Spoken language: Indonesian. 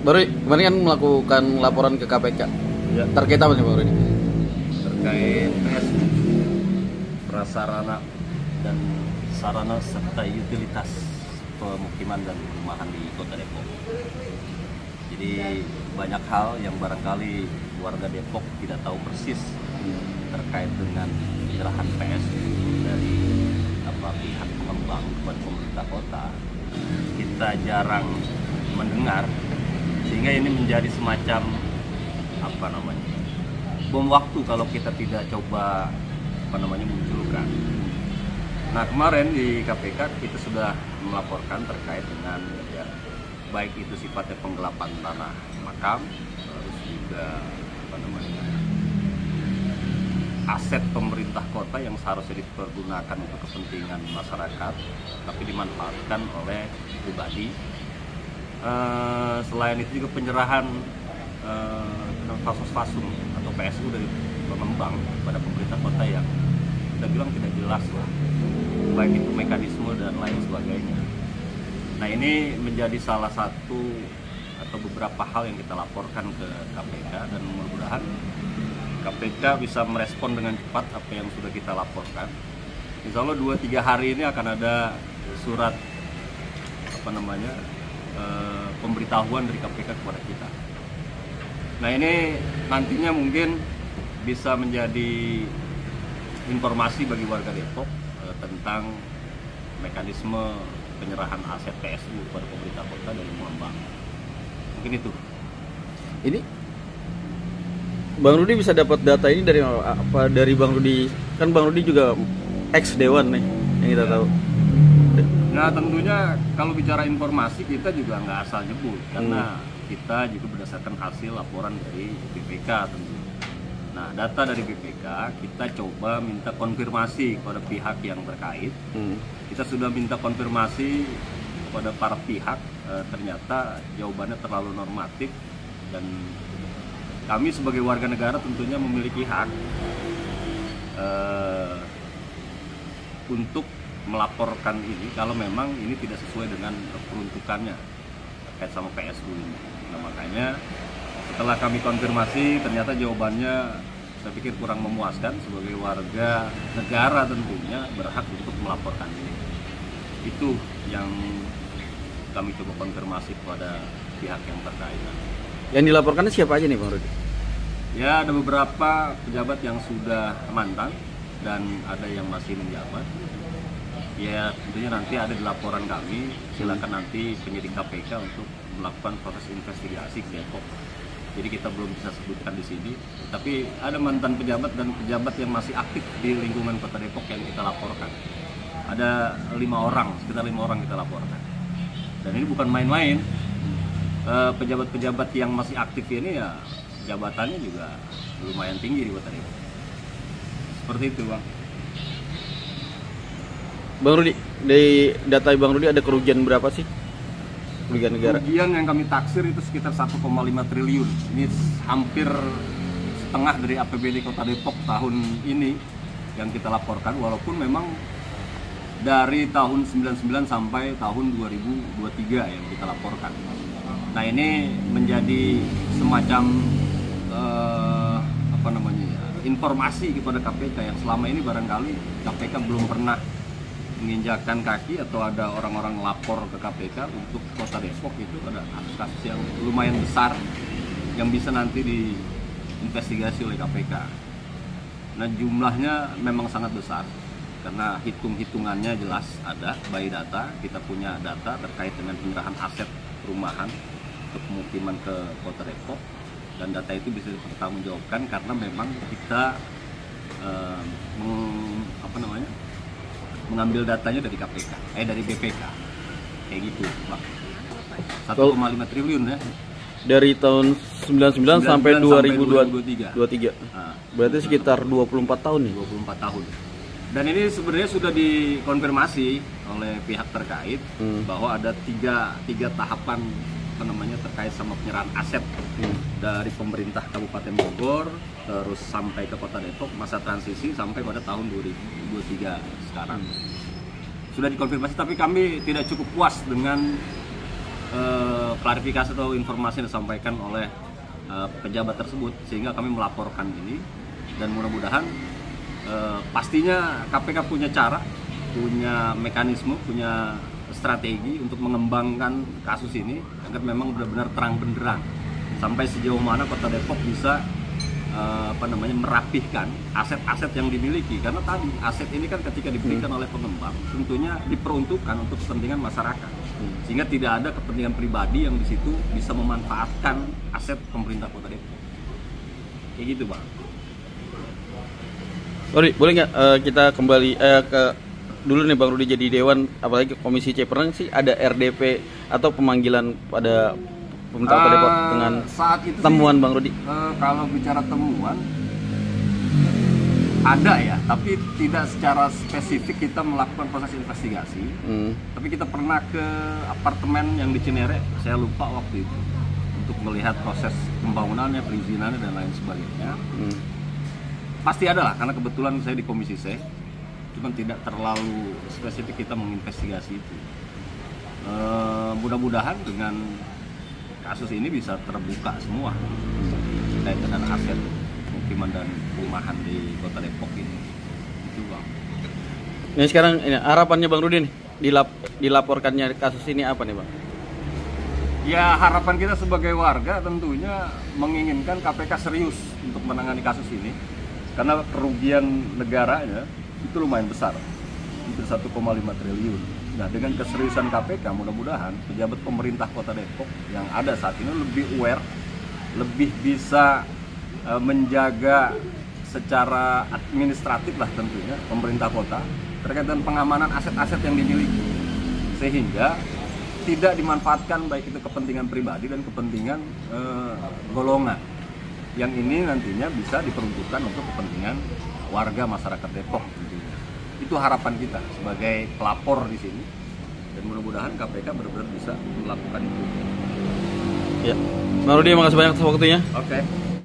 Baru kemarin kan melakukan laporan ke KPK. Ya. Terkait apa nih Bang Rudi? Terkait PSU, prasarana dan sarana serta utilitas pemukiman dan perumahan di Kota Depok. Jadi banyak hal yang barangkali warga Depok tidak tahu persis terkait dengan penyerahan PSU dari pihak pengembang kepada pemerintah kota. Kita jarang mendengar, sehingga ini menjadi semacam bom waktu kalau kita tidak coba munculkan. Nah, kemarin di KPK kita sudah melaporkan terkait dengan baik itu sifatnya penggelapan tanah makam, terus juga aset pemerintah kota yang seharusnya dipergunakan untuk kepentingan masyarakat tapi dimanfaatkan oleh pribadi. Selain itu juga penyerahan fasos-fasum atau PSU dari pengembang pada pemerintah kota yang kita bilang tidak jelas lah, baik itu mekanisme dan lain sebagainya. Nah, ini menjadi salah satu atau beberapa hal yang kita laporkan ke KPK, dan mudah-mudahan KPK bisa merespon dengan cepat apa yang sudah kita laporkan. Insya Allah 2-3 hari ini akan ada surat pemberitahuan dari KPK kepada kita. Nah, ini nantinya mungkin bisa menjadi informasi bagi warga Depok tentang mekanisme penyerahan aset PSU kepada pemerintah kota dari pengembang. Mungkin itu. Ini Bang Rudi bisa dapat data ini dari apa? Dari Bang Rudi, kan Bang Rudi juga ex Dewan nih yang kita tahu. Nah, tentunya kalau bicara informasi kita juga nggak asal nyebut, karena kita juga berdasarkan hasil laporan dari BPK tentu. Nah, data dari BPK kita coba minta konfirmasi kepada pihak yang terkait. Kita sudah minta konfirmasi kepada para pihak, ternyata jawabannya terlalu normatif, dan kami sebagai warga negara tentunya memiliki hak untuk melaporkan ini kalau memang ini tidak sesuai dengan peruntukannya terkait sama PSU ini. Nah, makanya setelah kami konfirmasi, ternyata jawabannya saya pikir kurang memuaskan. Sebagai warga negara tentunya berhak untuk melaporkan ini. Itu yang kami coba konfirmasi kepada pihak yang terkait. Yang dilaporkannya siapa aja nih Bang Rudi? Ya, ada beberapa pejabat yang sudah mantan dan ada yang masih menjabat. Ya, tentunya nanti ada di laporan kami. Silakan nanti penyidik KPK untuk melakukan proses investigasi ke Depok. Jadi kita belum bisa sebutkan di sini. Tapi ada mantan pejabat dan pejabat yang masih aktif di lingkungan Kota Depok yang kita laporkan. Ada 5 orang, sekitar 5 orang kita laporkan. Dan ini bukan main-main. Pejabat-pejabat yang masih aktif ini ya jabatannya juga lumayan tinggi di Kota Depok. Seperti itu, Bang. Bang Rudi, dari data Bang Rudi ada kerugian berapa sih? Kerugian negara? Kerugian yang kami taksir itu sekitar 1,5 triliun. Ini hampir setengah dari APBD Kota Depok tahun ini yang kita laporkan, walaupun memang dari tahun 99 sampai tahun 2023 yang kita laporkan. Nah, ini menjadi semacam informasi kepada KPK yang selama ini barangkali KPK belum pernah menginjakkan kaki, atau ada orang-orang lapor ke KPK untuk Kota Depok. Itu ada kasus-kasus yang lumayan besar yang bisa nanti diinvestigasi oleh KPK. Nah, jumlahnya memang sangat besar karena hitung-hitungannya jelas ada by data. Kita punya data terkait dengan penyerahan aset perumahan ke pemukiman ke Kota Depok, dan data itu bisa dipertanggungjawabkan karena memang kita mengambil datanya dari KPK, dari BPK, kayak gitu, Pak. 1,5 triliun ya. Dari tahun 99 sampai 2023. Nah, Berarti sekitar 24 tahun nih. 24 tahun. Dan ini sebenarnya sudah dikonfirmasi oleh pihak terkait bahwa ada tiga tahapan terkait sama penyerahan aset dari pemerintah Kabupaten Bogor terus sampai ke Kota Depok, masa transisi sampai pada tahun 2023 sekarang. Sudah dikonfirmasi, tapi kami tidak cukup puas dengan klarifikasi atau informasi yang disampaikan oleh pejabat tersebut, sehingga kami melaporkan ini. Dan mudah-mudahan pastinya KPK punya cara, punya mekanisme, punya strategi untuk mengembangkan kasus ini agar memang benar-benar terang benderang sampai sejauh mana Kota Depok bisa merapihkan aset-aset yang dimiliki. Karena tadi aset ini kan ketika diberikan oleh pengembang tentunya diperuntukkan untuk kepentingan masyarakat, sehingga tidak ada kepentingan pribadi yang di situ bisa memanfaatkan aset pemerintah Kota Depok. Kayak gitu, Bang. Sorry, boleh nggak kita kembali ke dulu nih Bang Rudi jadi Dewan, apalagi Komisi C, pernah sih ada RDP atau pemanggilan pada pemerintah Kota Depok dengan saat itu temuan sih, Bang Rudi? Kalau bicara temuan ada ya, tapi tidak secara spesifik kita melakukan proses investigasi. Tapi kita pernah ke apartemen yang di Cinere, saya lupa waktu itu, untuk melihat proses pembangunannya, perizinannya dan lain sebagainya. Pasti ada lah, karena kebetulan saya di Komisi C, cuman tidak terlalu spesifik kita menginvestigasi itu. Mudah-mudahan dengan kasus ini bisa terbuka semua terkait dengan aset pemukiman dan perumahan di Kota Depok ini. Itu, Bang. Ini sekarang ini harapannya Bang Rudi nih dilaporkannya kasus ini apa nih, Bang? Ya, harapan kita sebagai warga tentunya menginginkan KPK serius untuk menangani kasus ini, karena kerugian negaranya itu lumayan besar, hampir 1,5 triliun. Nah, dengan keseriusan KPK, mudah-mudahan pejabat pemerintah Kota Depok yang ada saat ini lebih aware, lebih bisa menjaga secara administratif lah tentunya pemerintah kota terkait dengan pengamanan aset-aset yang dimiliki, sehingga tidak dimanfaatkan baik itu kepentingan pribadi dan kepentingan golongan. Yang ini nantinya bisa diperuntukkan untuk kepentingan warga masyarakat Depok tentunya. Itu harapan kita sebagai pelapor di sini, dan mudah-mudahan KPK benar-benar bisa melakukan itu. Ya, Bang Rudi, makasih banyak atas waktunya. Oke.